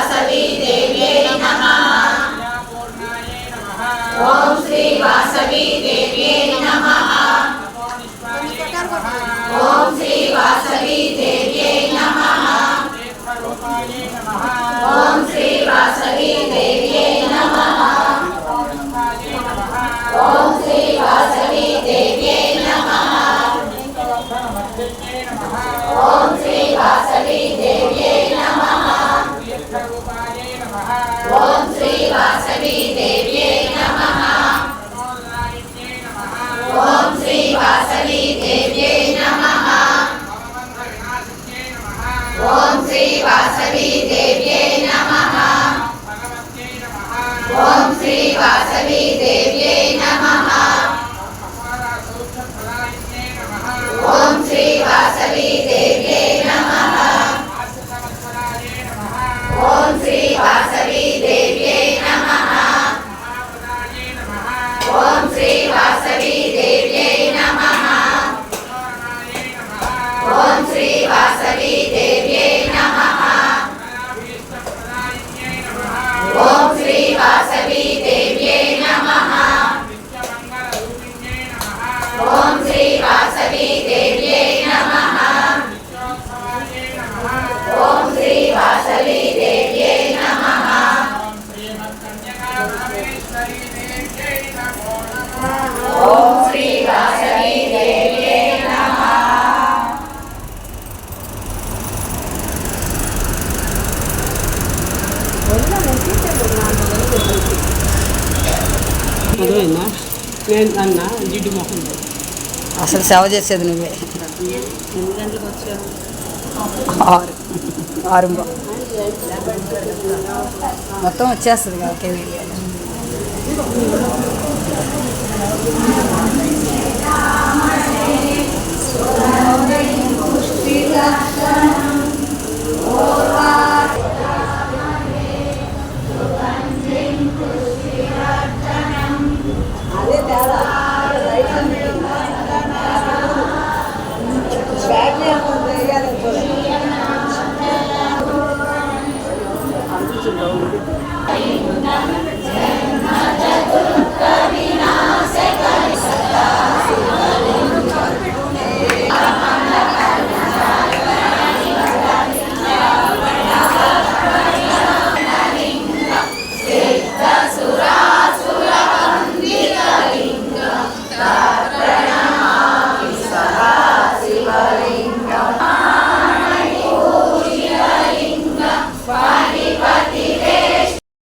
वासवी देव्यै नमः। ओम श्री वासवी देव्यै नमः। ओम श्री वासवी देव्यै नमः। ओम श्री वासवी देव्यै नमः। ओम श्री वासवी देव्यै नमः। ओम श्री वासवी देव्यै नमः। ओम श्री वासवी देव्यै नमः। ओम श्री वासवी देव्यै नमः। ओम श्री वासवी देव्यै नमः। ओम श्री वासवी देव्यै नमः। ओम श्री वासवी देव्यै नमः। ओम श्री वासवी देव्यै नमः। ओम श्री वासवी देव्यै नमः। ओम श्री वासवी देव्यै नमः। ओम श्री वासवी देव्यै नमः। ओम श्री वासवी देव्यै नमः। ओम श्री वासवी देव्यै नमः। ओम श्री वासवी देव्यै नमः। అదేనా నేను అన్న జిడ్డు మొహం అసలు సేవ చేసేది నువ్వే. ఎన్ని గంటలకు వచ్చావు? 6 మొత్తం వచ్చేస్తుంది ఒకే వీడియో. అనిపించింది